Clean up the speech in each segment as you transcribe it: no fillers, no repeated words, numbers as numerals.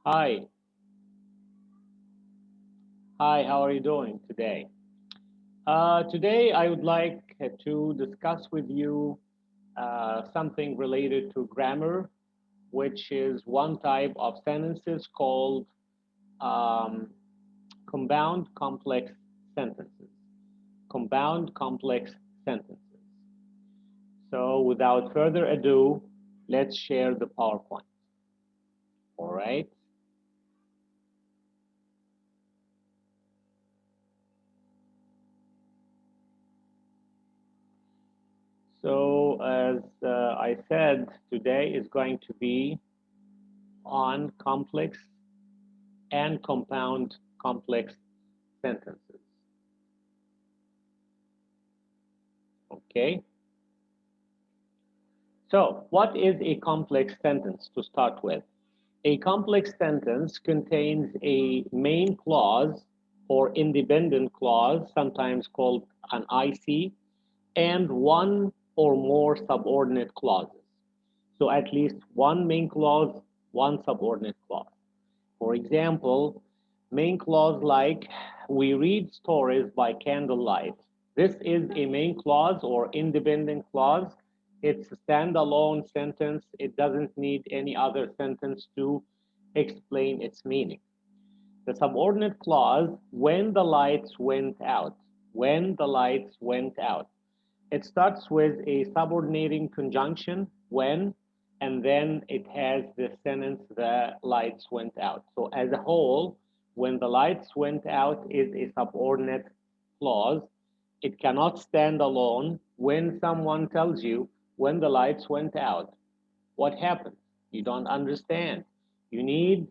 Hi, hi, how are you doing today? Today, I would like to discuss with you something related to grammar, which is one type of sentences called um, compound complex sentences. Compound complex sentences. So, without further ado, let's share the PowerPoint. All right. So, as I said, today is going to be on complex and compound complex sentences. Okay, so what is a complex sentence to start with? A complex sentence contains a main clause or independent clause, sometimes called an IC, and one or more subordinate clauses. So at least one main clause, one subordinate clause. For example, main clause like we read stories by candlelight. This is a main clause or independent clause. It's a standalone sentence. It doesn't need any other sentence to explain its meaning. The subordinate clause, when the lights went out. When the lights went out. It starts with a subordinating conjunction, when, and then it has the sentence, the lights went out. So as a whole, when the lights went out is a subordinate clause. It cannot stand alone. When someone tells you, when the lights went out, what happened? You don't understand. You need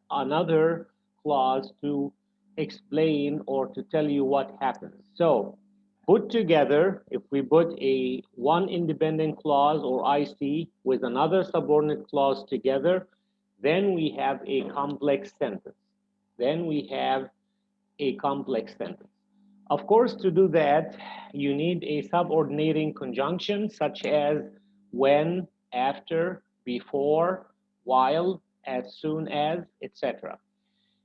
another clause to explain or to tell you what happens. So put together, if we put a one independent clause or IC with another subordinate clause together, then we have a complex sentence. Then we have a complex sentence. Of course, to do that, you need a subordinating conjunction such as when, after, before, while, as soon as, etc.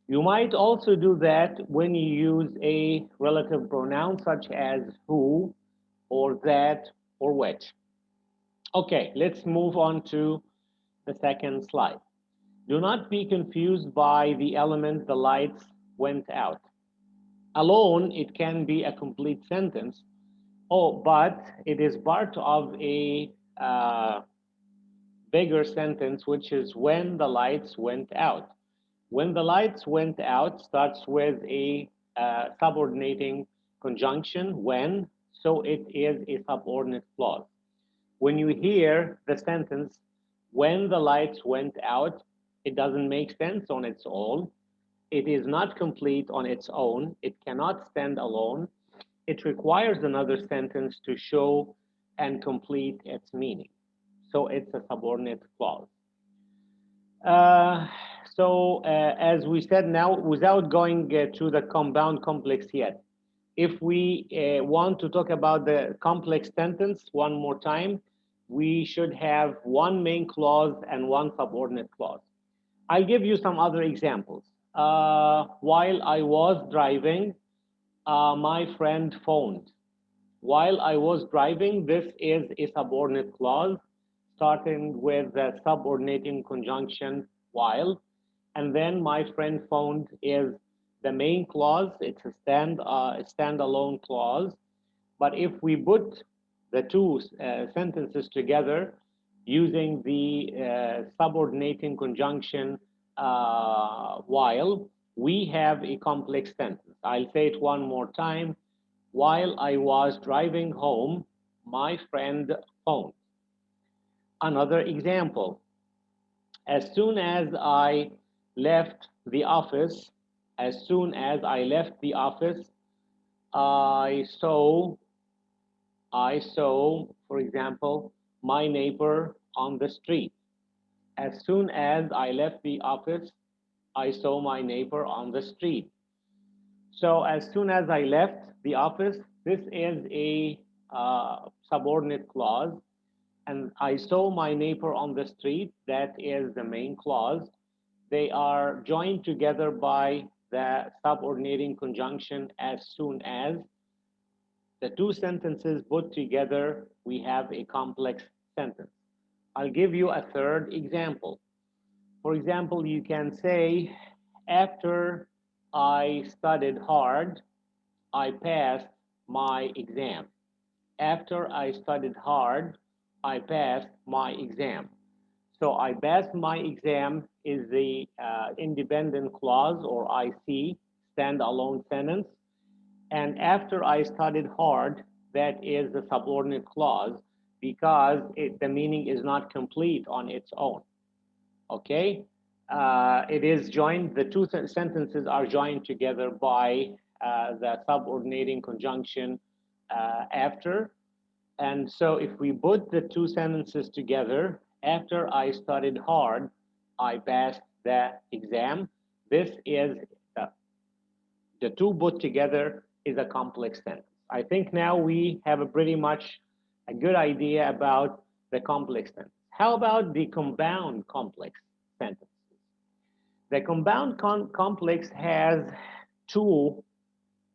You might also do that when you use a relative pronoun such as who, or that, or which. Okay, let's move on to the second slide. Do not be confused by the element the lights went out. Alone, it can be a complete sentence. Oh, but it is part of a bigger sentence, which is when the lights went out. When the lights went out starts with a subordinating conjunction, when, so it is a subordinate clause. When you hear the sentence, when the lights went out, it doesn't make sense on its own. It is not complete on its own. It cannot stand alone. It requires another sentence to show and complete its meaning. So it's a subordinate clause. Uh, as we said now, without going to the compound complex yet, if we want to talk about the complex sentence one more time, we should have one main clause and one subordinate clause. I'll give you some other examples. While I was driving, my friend phoned. While I was driving, this is a subordinate clause starting with the subordinating conjunction while, and then my friend phoned is the main clause. It's a standalone clause. But if we put the two sentences together using the subordinating conjunction while, we have a complex sentence. I'll say it one more time. While I was driving home, my friend phoned. Another example. As soon as I left the office, as soon as I left the office, I saw, for example, my neighbor on the street. As soon as I left the office, I saw my neighbor on the street. So as soon as I left the office, this is a subordinate clause. And I saw my neighbor on the street, that is the main clause. They are joined together by the subordinating conjunction as soon as the two sentences put together, we have a complex sentence. I'll give you a third example. For example, you can say, after I studied hard, I passed my exam. After I studied hard, I passed my exam. So I passed my exam is the independent clause or IC, standalone sentence. And after I studied hard, that is the subordinate clause because the meaning is not complete on its own. Okay? It is joined, the two sentences are joined together by the subordinating conjunction after. And so if we put the two sentences together, after I studied hard, I passed the exam. This is the two put together is a complex sentence. I think now we have a pretty much a good idea about the complex sentence. How about the compound complex sentences? The compound complex has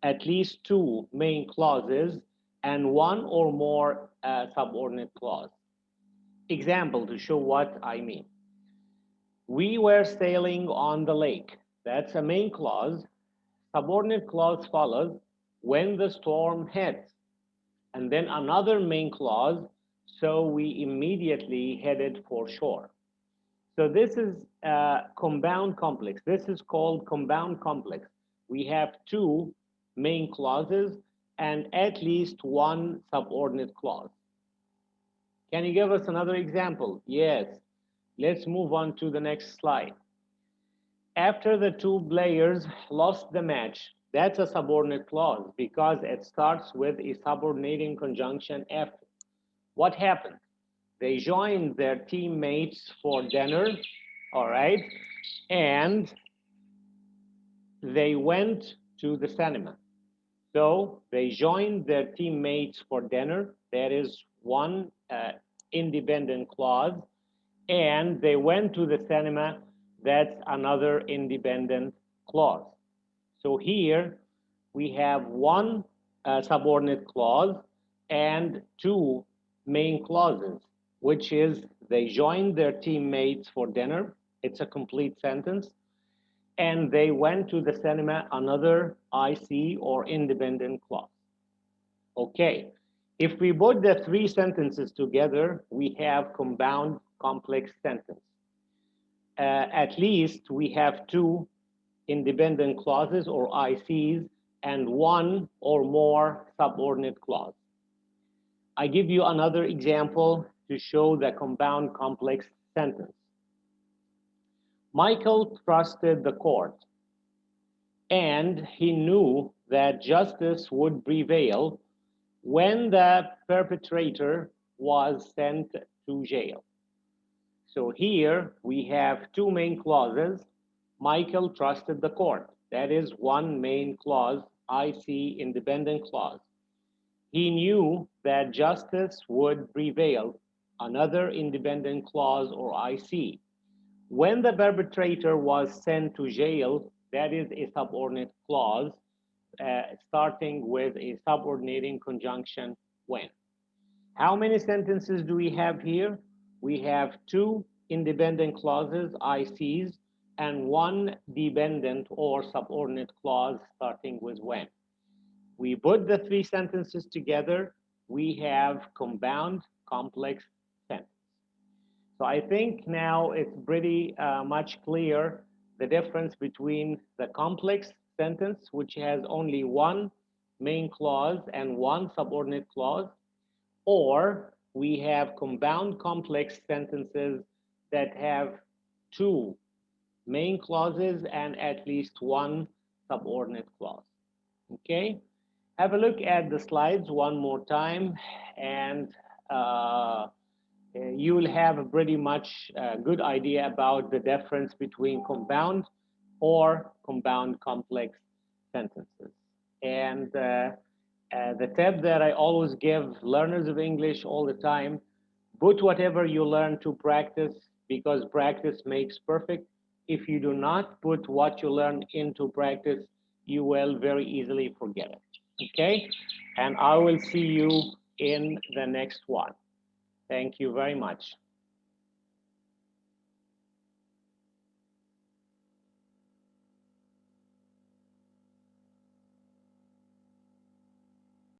at least two main clauses and one or more subordinate clause. Example to show what I mean. We were sailing on the lake. That's a main clause. Subordinate clause follows when the storm hits, and then another main clause, so we immediately headed for shore. So this is compound complex. This is called compound complex. We have two main clauses and at least one subordinate clause. Can you give us another example? Yes. Let's move on to the next slide. After the two players lost the match, that's a subordinate clause because it starts with a subordinating conjunction after. What happened? They joined their teammates for dinner, all right, and they went to the cinema. So they joined their teammates for dinner. That is one independent clause. And they went to the cinema. That's another independent clause. So here we have one subordinate clause and two main clauses, which is they joined their teammates for dinner. It's a complete sentence. And they went to the cinema, another IC or independent clause. Okay, if we put the three sentences together, we have compound complex sentence. At least we have two independent clauses or ICs and one or more subordinate clause. I give you another example to show the compound complex sentence. Michael trusted the court, and he knew that justice would prevail when the perpetrator was sent to jail. So here we have two main clauses. Michael trusted the court. That is one main clause, IC independent clause. He knew that justice would prevail, another independent clause or IC. When the perpetrator was sent to jail, that is a subordinate clause, starting with a subordinating conjunction when. How many sentences do we have here? We have two independent clauses, ICs, and one dependent or subordinate clause starting with when. We put the three sentences together, we have compound complex sentence. So I think now it's pretty much clear the difference between the complex sentence, which has only one main clause and one subordinate clause, or we have compound complex sentences that have two main clauses and at least one subordinate clause. Okay? Have a look at the slides one more time, and you will have a pretty much good idea about the difference between compound or compound complex sentences. And the tip that I always give learners of English all the time, put whatever you learn to practice because practice makes perfect. if you do not put what you learn into practice, you will very easily forget it. Okay? And I will see you in the next one. Thank you very much.